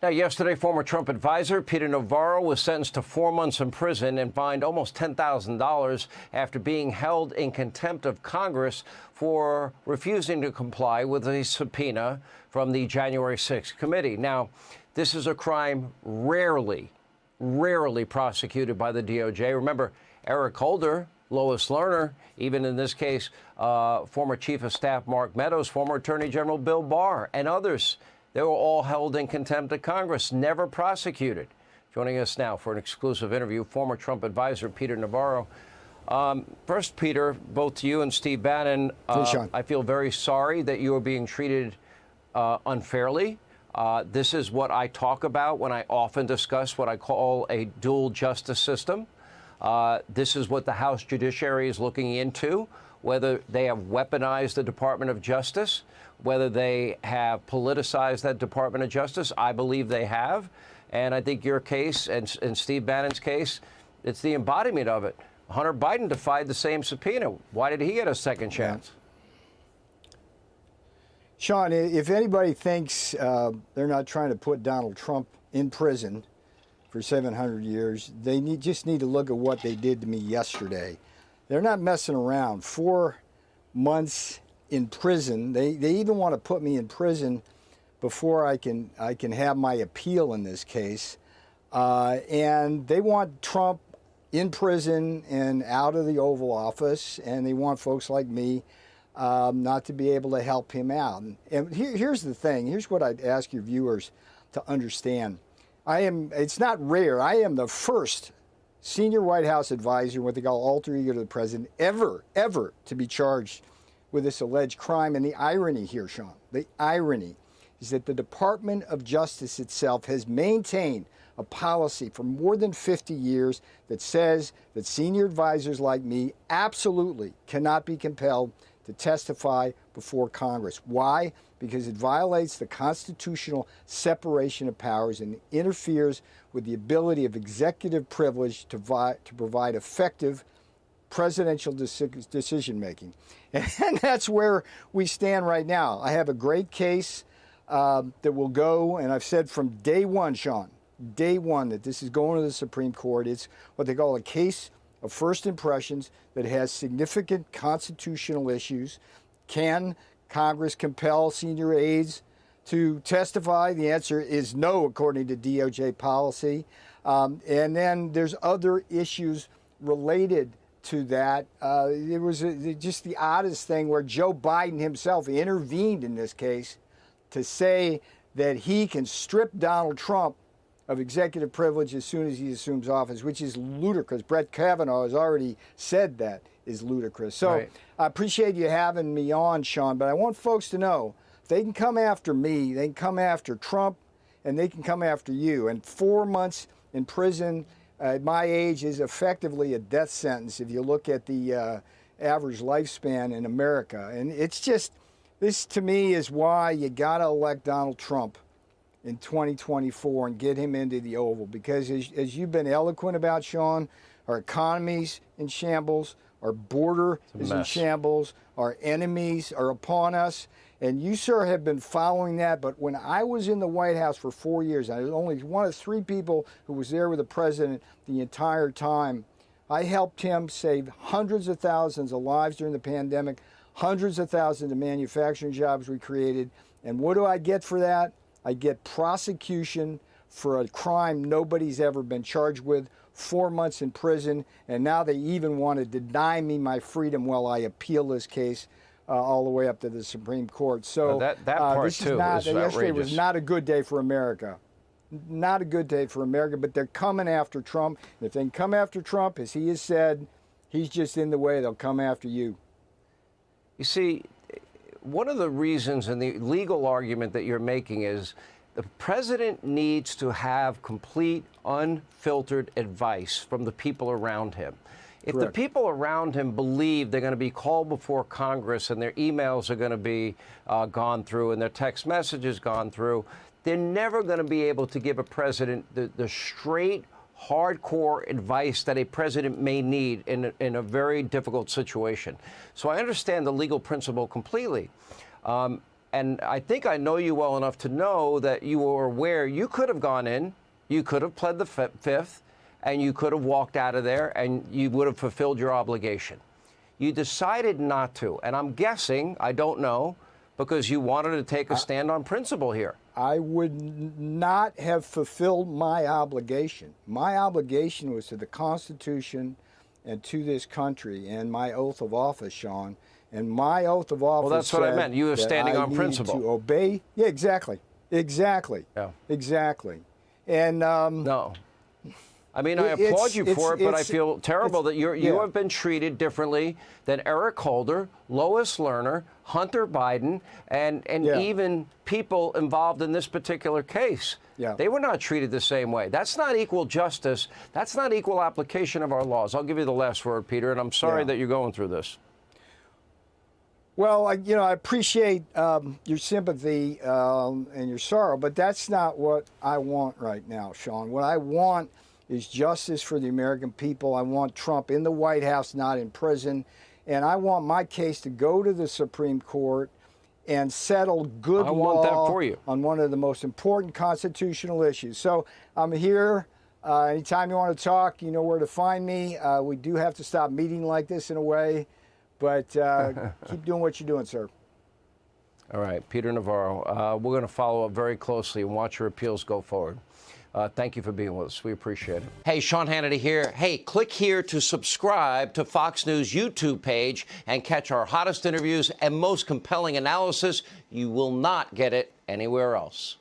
Now, yesterday, former Trump advisor Peter Navarro was sentenced to 4 months in prison and fined almost $10,000 after being held in contempt of Congress for refusing to comply with a subpoena from the January 6th committee. Now, this is a crime rarely prosecuted by the DOJ. Remember, Eric Holder, Lois Lerner, even in this case, former Chief of Staff Mark Meadows, former Attorney General Bill Barr, and others. They were all held in contempt of Congress, never prosecuted. Joining us now for an exclusive interview, former Trump advisor Peter Navarro. First, Peter, both to you and Steve Bannon, I feel very sorry that you are being treated unfairly. This is what I talk about when I often discuss what I call a dual justice system. This is what the House Judiciary is looking into, whether they have weaponized the Department of Justice, whether they have politicized that Department of Justice. I believe they have. And I think your case and Steve Bannon's case, it's the embodiment of it. Hunter Biden defied the same subpoena. Why did he get a second chance? Sean, if anybody thinks they're not trying to put Donald Trump in prison for 700 years, they just need to look at what they did to me yesterday. They're not messing around. 4 months in prison. They even want to put me in prison before I can have my appeal in this case. And they want Trump in prison and out of the Oval Office, and they want folks like me not to be able to help him out. And here's the thing. Here's what I'd ask your viewers to understand. It's not rare. I am the first senior White House advisor, what they call alter ego to the president, ever to be charged with this alleged crime. And the irony here, Sean, the irony is that the Department of Justice itself has maintained a policy for more than 50 years that says that senior advisors like me absolutely cannot be compelled to testify before Congress. Why? Because it violates the constitutional separation of powers and interferes with the ability of executive privilege to provide effective presidential decision-making. And that's where we stand right now. I have a great case that will go, and I've said from day one, Sean, day one, that this is going to the Supreme Court. It's what they call a case of first impressions that has significant constitutional issues. Can Congress compel senior aides to testify? The answer is no, according to DOJ policy. And then there's other issues related to that. It was just the oddest thing where Joe Biden himself intervened in this case to say that he can strip Donald Trump of executive privilege as soon as he assumes office, which is ludicrous. Brett Kavanaugh has already said that is ludicrous. So right. I appreciate you having me on, Sean, but I want folks to know they can come after me, they can come after Trump, and they can come after you. And 4 months in prison at my age is effectively a death sentence if you look at the average lifespan in America. And it's just, this to me is why you got to elect Donald Trump in 2024 and get him into the Oval. Because as you've been eloquent about, Sean, our economy's in shambles, our border is in shambles, our enemies are upon us. And you, sir, have been following that. But when I was in the White House for 4 years, I was only one of 3 people who was there with the president the entire time. I helped him save hundreds of thousands of lives during the pandemic, hundreds of thousands of manufacturing jobs we created. And what do I get for that? I get prosecution for a crime nobody's ever been charged with, 4 months in prison, and now they even want to deny me my freedom while I appeal this case all the way up to the Supreme Court. So that part this too is is yesterday outrageous. was not a good day for America. Not a good day for America, but they're coming after Trump. And if they can come after Trump, as he has said, he's just in the way, they'll come after you. You see, one of the reasons and the legal argument that you're making is the president needs to have complete, unfiltered advice from the people around him. If Correct. the people around him believe they're going to be called before Congress and their emails are going to be gone through and their text messages gone through, they're never going to be able to give a president the straight, hardcore advice that a president may need in a very difficult situation. So I understand the legal principle completely. And I think I know you well enough to know that you were aware you could have gone in, you could have pled the fifth, and you could have walked out of there, and you would have fulfilled your obligation. You decided not to, and I'm guessing, I don't know, because you wanted to take a stand on principle here. I would not have fulfilled my obligation. My obligation was to the Constitution and to this country, and my oath of office, Sean. And my oath of office. Well, that's what I meant. You were standing on principle. To obey. Yeah, exactly. Exactly. Yeah. Exactly. And no. I mean, I applaud you for it, but I feel terrible that you have been treated differently than Eric Holder, Lois Lerner, Hunter Biden, and even people involved in this particular case. Yeah. They were not treated the same way. That's not equal justice. That's not equal application of our laws. I'll give you the last word, Peter, and I'm sorry that you're going through this. Well, I appreciate your sympathy and your sorrow, but that's not what I want right now, Sean. What I want is justice for the American people. I want Trump in the White House, not in prison. And I want my case to go to the Supreme Court and settle good law on one of the most important constitutional issues. So I'm here. Anytime you want to talk, you know where to find me. We do have to stop meeting like this in a way. But keep doing what you're doing, sir. All right, Peter Navarro, we're going to follow up very closely and watch your appeals go forward. Thank you for being with us. We appreciate it. Hey, Sean Hannity here. Hey, click here to subscribe to Fox News YouTube page and catch our hottest interviews and most compelling analysis. You will not get it anywhere else.